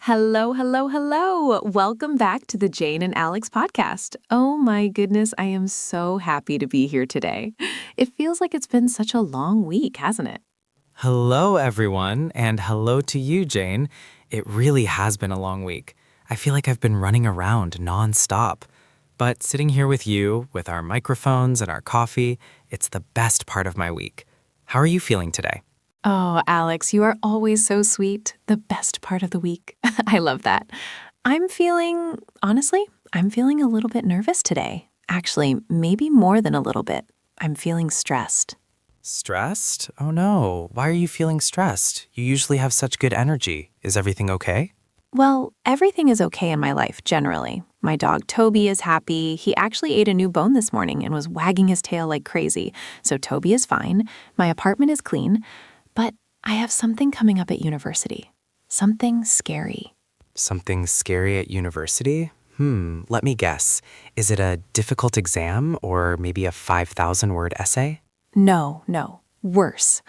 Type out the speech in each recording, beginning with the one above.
Hello, hello, hello. Welcome back to the Jane and Alex podcast. Oh my goodness, I am so happy to be here today. It feels like it's been such a long week, hasn't it? Hello, everyone, and hello to you, Jane. It really has been a long week. I feel like I've been running around nonstop. But sitting here with you, with our microphones and our coffee, it's the best part of my week. How are you feeling today? Oh, Alex, you are always so sweet. The best part of the week. I love that. Honestly, I'm feeling a little bit nervous today. Actually, maybe more than a little bit. I'm feeling stressed. Stressed? Oh no, why are you feeling stressed? You usually have such good energy. Is everything okay? Well, everything is okay in my life, generally. My dog Toby is happy. He actually ate a new bone this morning and was wagging his tail like crazy. So Toby is fine. My apartment is clean. But I have something coming up at university. Something scary. Something scary at university? Let me guess. Is it a difficult exam or maybe a 5,000-word essay? No. Worse.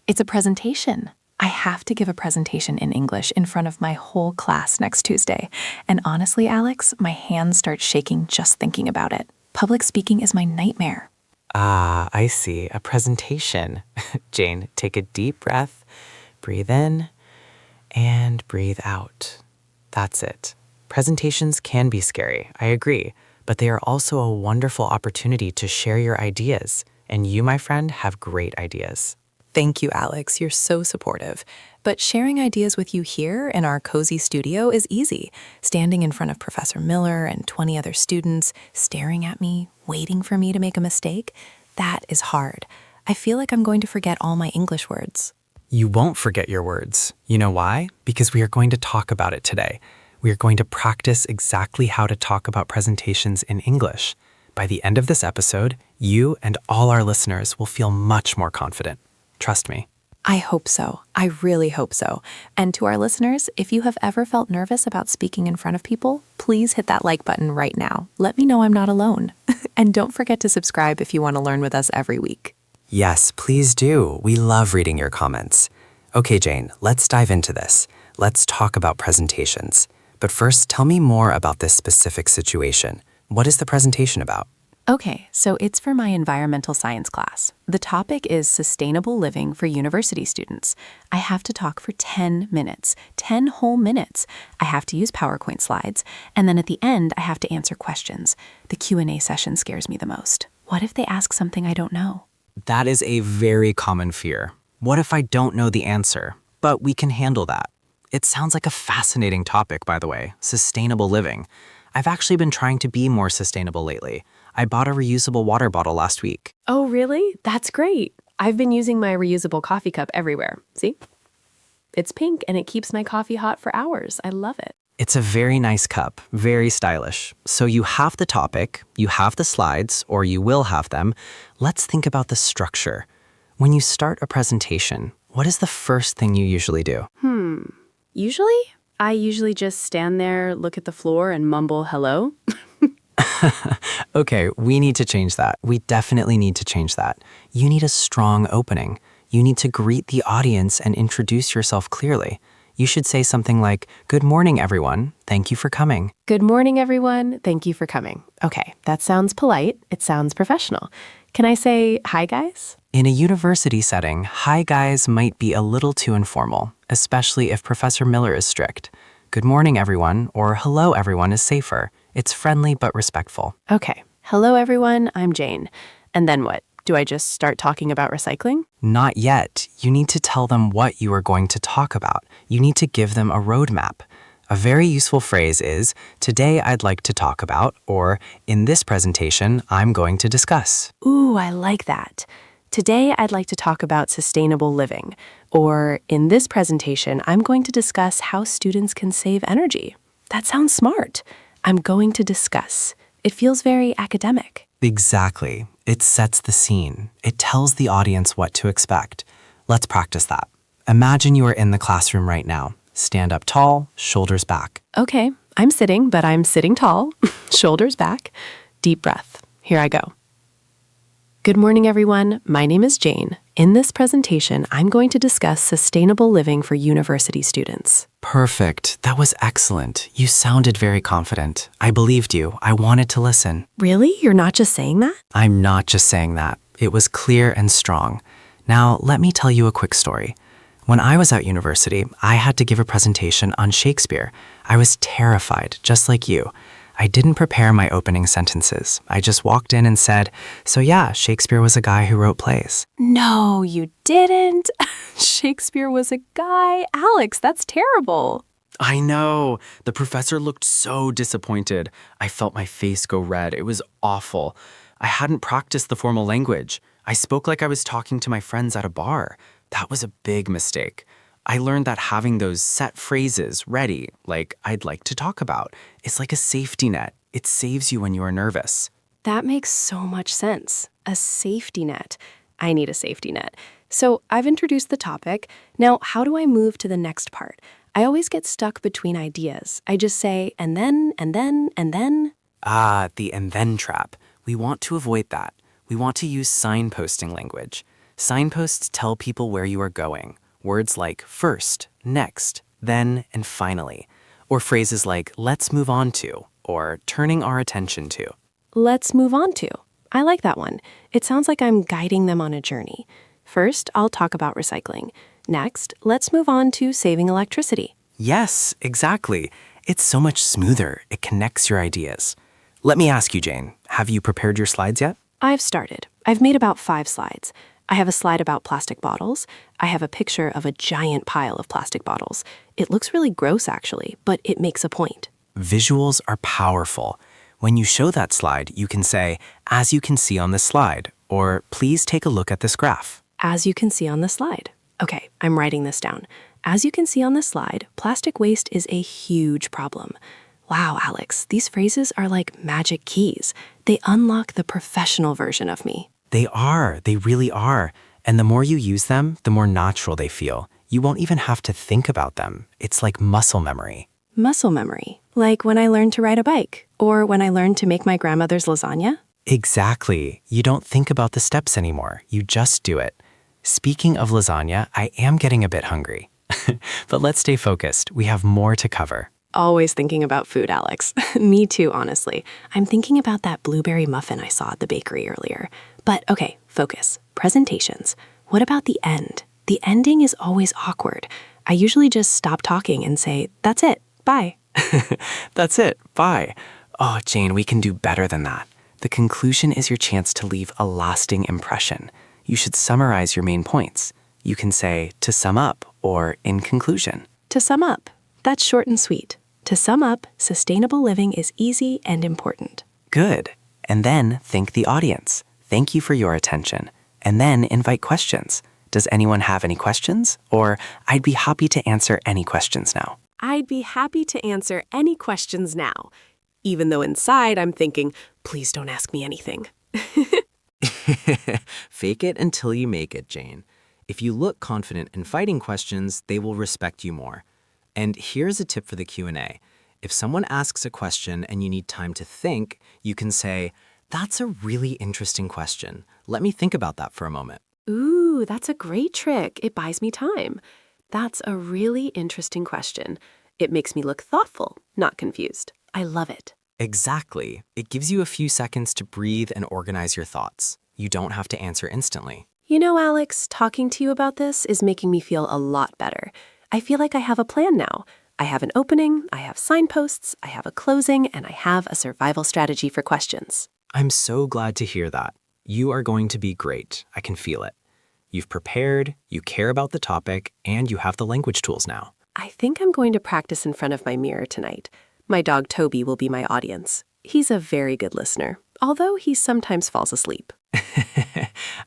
It's a presentation. I have to give a presentation in English in front of my whole class next Tuesday. And honestly, Alex, my hands start shaking just thinking about it. Public speaking is my nightmare. Ah, I see. A presentation. Jane, take a deep breath, breathe in, and breathe out. That's it. Presentations can be scary, I agree, but they are also a wonderful opportunity to share your ideas. And you, my friend, have great ideas. Thank you, Alex. You're so supportive. But sharing ideas with you here in our cozy studio is easy. Standing in front of Professor Miller and 20 other students, staring at me, waiting for me to make a mistake, that is hard. I feel like I'm going to forget all my English words. You won't forget your words. You know why? Because we are going to talk about it today. We are going to practice exactly how to talk about presentations in English. By the end of this episode, you and all our listeners will feel much more confident. Trust me. I hope so. I really hope so. And to our listeners, if you have ever felt nervous about speaking in front of people, please hit that like button right now. Let me know I'm not alone. And don't forget to subscribe if you want to learn with us every week. Yes, please do. We love reading your comments. Okay, Jane, let's dive into this. Let's talk about presentations. But first, tell me more about this specific situation. What is the presentation about? Okay, so it's for my environmental science class. The topic is sustainable living for university students. I have to talk for 10 minutes, 10 whole minutes. I have to use PowerPoint slides, and then at the end, I have to answer questions. The Q&A session scares me the most. What if they ask something I don't know? That is a very common fear. What if I don't know the answer? But we can handle that. It sounds like a fascinating topic, by the way, sustainable living. I've actually been trying to be more sustainable lately. I bought a reusable water bottle last week. Oh, really? That's great. I've been using my reusable coffee cup everywhere. See? It's pink and it keeps my coffee hot for hours. I love it. It's a very nice cup, very stylish. So you have the topic, you have the slides, or you will have them. Let's think about the structure. When you start a presentation, what is the first thing you usually do? I usually just stand there, look at the floor, and mumble hello. Okay, we need to change that. We definitely need to change that. You need a strong opening. You need to greet the audience and introduce yourself clearly. You should say something like, "Good morning, everyone. Thank you for coming." Good morning, everyone. Thank you for coming. Okay, that sounds polite. It sounds professional. Can I say hi, guys? In a university setting, hi guys might be a little too informal, especially if Professor Miller is strict. Good morning, everyone, or hello, everyone is safer. It's friendly but respectful. Okay. Hello, everyone. I'm Jane. And then what? Do I just start talking about recycling? Not yet. You need to tell them what you are going to talk about. You need to give them a roadmap. A very useful phrase is, "Today I'd like to talk about," or "In this presentation, I'm going to discuss." Ooh, I like that. Today, I'd like to talk about sustainable living. Or in this presentation, I'm going to discuss how students can save energy. That sounds smart. I'm going to discuss. It feels very academic. Exactly. It sets the scene. It tells the audience what to expect. Let's practice that. Imagine you are in the classroom right now. Stand up tall, shoulders back. Okay, I'm sitting, but I'm sitting tall, shoulders back. Deep breath. Here I go. Good morning, everyone. My name is Jane. In this presentation, I'm going to discuss sustainable living for university students. Perfect. That was excellent. You sounded very confident. I believed you. I wanted to listen. Really? You're not just saying that? I'm not just saying that. It was clear and strong. Now, let me tell you a quick story. When I was at university, I had to give a presentation on Shakespeare. I was terrified, just like you. I didn't prepare my opening sentences. I just walked in and said, so yeah, Shakespeare was a guy who wrote plays. No, you didn't. Shakespeare was a guy. Alex, that's terrible. I know. The professor looked so disappointed. I felt my face go red. It was awful. I hadn't practiced the formal language. I spoke like I was talking to my friends at a bar. That was a big mistake. I learned that having those set phrases ready, like I'd like to talk about, is like a safety net. It saves you when you are nervous. That makes so much sense. A safety net. I need a safety net. So I've introduced the topic. Now, how do I move to the next part? I always get stuck between ideas. I just say, and then, and then, and then. Ah, the and then trap. We want to avoid that. We want to use signposting language. Signposts tell people where you are going. Words like first, next, then, and finally. Or phrases like let's move on to, or turning our attention to. Let's move on to. I like that one. It sounds like I'm guiding them on a journey. First, I'll talk about recycling. Next, let's move on to saving electricity. Yes, exactly. It's so much smoother. It connects your ideas. Let me ask you, Jane, have you prepared your slides yet? I've started. I've made about 5 slides. I have a slide about plastic bottles. I have a picture of a giant pile of plastic bottles. It looks really gross, actually, but it makes a point. Visuals are powerful. When you show that slide, you can say, as you can see on this slide, or please take a look at this graph. As you can see on the slide. Okay, I'm writing this down. As you can see on the slide, plastic waste is a huge problem. Wow, Alex, these phrases are like magic keys. They unlock the professional version of me. They really are. And the more you use them, the more natural they feel. You won't even have to think about them. It's like muscle memory. Muscle memory, like when I learned to ride a bike, or when I learned to make my grandmother's lasagna. Exactly. You don't think about the steps anymore. You just do it. Speaking of lasagna, I am getting a bit hungry. But let's stay focused. We have more to cover. Always thinking about food, Alex. Me too, honestly. I'm thinking about that blueberry muffin I saw at the bakery earlier. But okay, focus. Presentations. What about the end? The ending is always awkward. I usually just stop talking and say, that's it, bye. That's it. Bye. Oh, Jane, we can do better than that. The conclusion is your chance to leave a lasting impression. You should summarize your main points. You can say, to sum up, or in conclusion. To sum up. That's short and sweet. To sum up, sustainable living is easy and important. Good. And then thank the audience. Thank you for your attention. And then invite questions. Does anyone have any questions? Or I'd be happy to answer any questions now. I'd be happy to answer any questions now, even though inside I'm thinking, please don't ask me anything. Fake it until you make it, Jane. If you look confident in fighting questions, they will respect you more. And here's a tip for the Q&A. If someone asks a question and you need time to think, you can say, that's a really interesting question. Let me think about that for a moment. Ooh, that's a great trick. It buys me time. That's a really interesting question. It makes me look thoughtful, not confused. I love it. Exactly. It gives you a few seconds to breathe and organize your thoughts. You don't have to answer instantly. You know, Alex, talking to you about this is making me feel a lot better. I feel like I have a plan now. I have an opening, I have signposts, I have a closing, and I have a survival strategy for questions. I'm so glad to hear that. You are going to be great. I can feel it. You've prepared, you care about the topic, and you have the language tools now. I think I'm going to practice in front of my mirror tonight. My dog Toby will be my audience. He's a very good listener, although he sometimes falls asleep.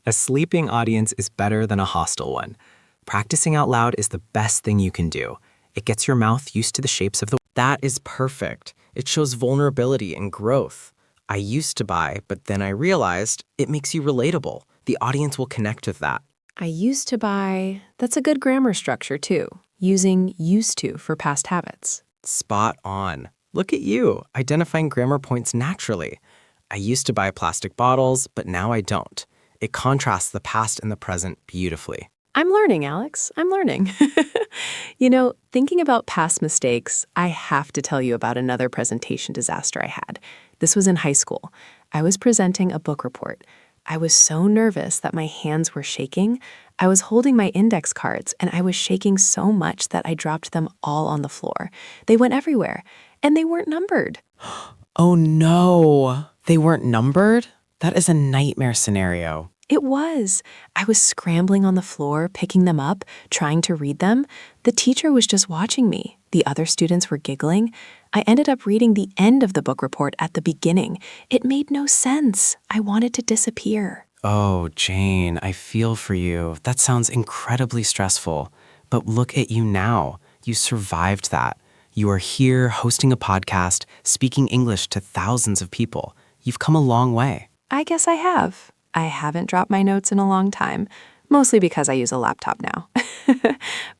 A sleeping audience is better than a hostile one. Practicing out loud is the best thing you can do. It gets your mouth used to the shapes of the... That is perfect. It shows vulnerability and growth. I used to buy, but then I realized it makes you relatable. The audience will connect with that. I used to buy... That's a good grammar structure, too. Using used to for past habits. Spot on. Look at you, identifying grammar points naturally. I used to buy plastic bottles, but now I don't. It contrasts the past and the present beautifully. I'm learning, Alex. I'm learning. Thinking about past mistakes, I have to tell you about another presentation disaster I had. This was in high school. I was presenting a book report. I was so nervous that my hands were shaking. I was holding my index cards, and I was shaking so much that I dropped them all on the floor. They went everywhere, and they weren't numbered. Oh no, they weren't numbered? That is a nightmare scenario. It was. I was scrambling on the floor, picking them up, trying to read them. The teacher was just watching me. The other students were giggling. I ended up reading the end of the book report at the beginning. It made no sense. I wanted to disappear. Oh, Jane, I feel for you. That sounds incredibly stressful. But look at you now. You survived that. You are here hosting a podcast, speaking English to thousands of people. You've come a long way. I guess I have. I haven't dropped my notes in a long time, mostly because I use a laptop now.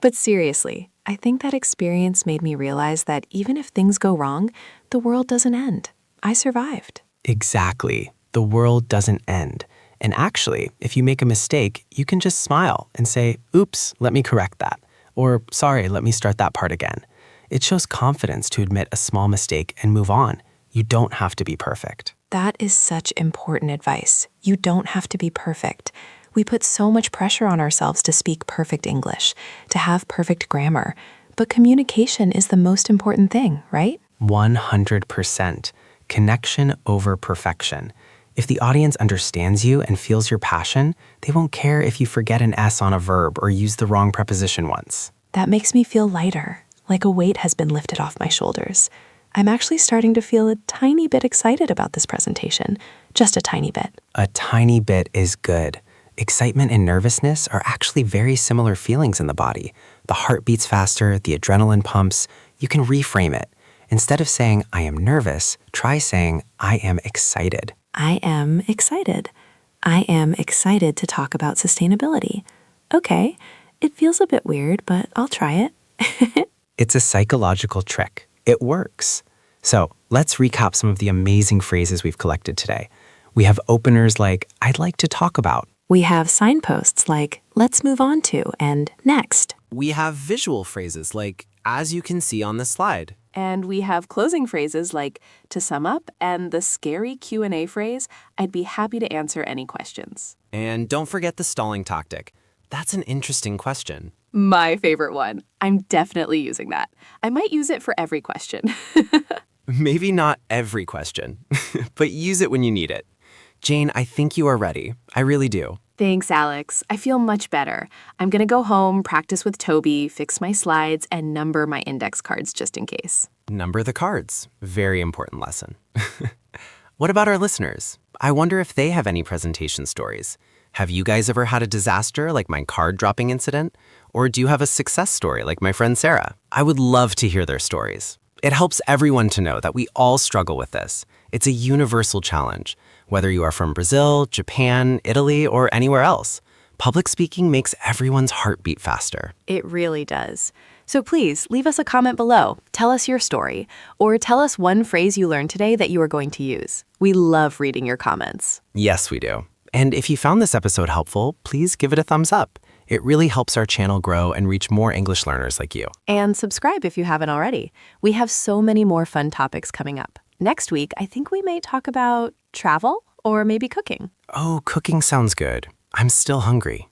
But seriously, I think that experience made me realize that even if things go wrong, the world doesn't end. I survived. Exactly. The world doesn't end. And actually, if you make a mistake, you can just smile and say, oops, let me correct that. Or, sorry, let me start that part again. It shows confidence to admit a small mistake and move on. You don't have to be perfect. That is such important advice. You don't have to be perfect. We put so much pressure on ourselves to speak perfect English, to have perfect grammar. But communication is the most important thing, right? 100%. Connection over perfection. If the audience understands you and feels your passion, they won't care if you forget an S on a verb or use the wrong preposition once. That makes me feel lighter, like a weight has been lifted off my shoulders. I'm actually starting to feel a tiny bit excited about this presentation. Just a tiny bit. A tiny bit is good. Excitement and nervousness are actually very similar feelings in the body. The heart beats faster, the adrenaline pumps. You can reframe it. Instead of saying, I am nervous, try saying, I am excited. I am excited. I am excited to talk about sustainability. Okay, it feels a bit weird, but I'll try it. It's a psychological trick. It works. So let's recap some of the amazing phrases we've collected today. We have openers like, I'd like to talk about. We have signposts like, let's move on to, and next. We have visual phrases like, as you can see on the slide. And we have closing phrases like, to sum up, and the scary Q&A phrase, I'd be happy to answer any questions. And don't forget the stalling tactic. That's an interesting question. My favorite one. I'm definitely using that. I might use it for every question. Maybe not every question, but use it when you need it. Jane, I think you are ready. I really do. Thanks, Alex. I feel much better. I'm going to go home, practice with Toby, fix my slides, and number my index cards just in case. Number the cards. Very important lesson. What about our listeners? I wonder if they have any presentation stories. Have you guys ever had a disaster like my card dropping incident? Or do you have a success story like my friend Sarah? I would love to hear their stories. It helps everyone to know that we all struggle with this. It's a universal challenge. Whether you are from Brazil, Japan, Italy, or anywhere else, public speaking makes everyone's heart beat faster. It really does. So please leave us a comment below. Tell us your story, or tell us one phrase you learned today that you are going to use. We love reading your comments. Yes, we do. And if you found this episode helpful, please give it a thumbs up. It really helps our channel grow and reach more English learners like you. And subscribe if you haven't already. We have so many more fun topics coming up. Next week, I think we may talk about travel or maybe cooking. Oh, cooking sounds good. I'm still hungry.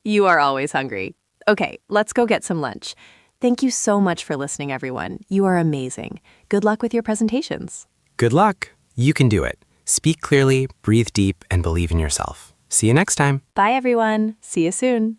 You are always hungry. Okay, let's go get some lunch. Thank you so much for listening, everyone. You are amazing. Good luck with your presentations. Good luck. You can do it. Speak clearly, breathe deep, and believe in yourself. See you next time. Bye, everyone. See you soon.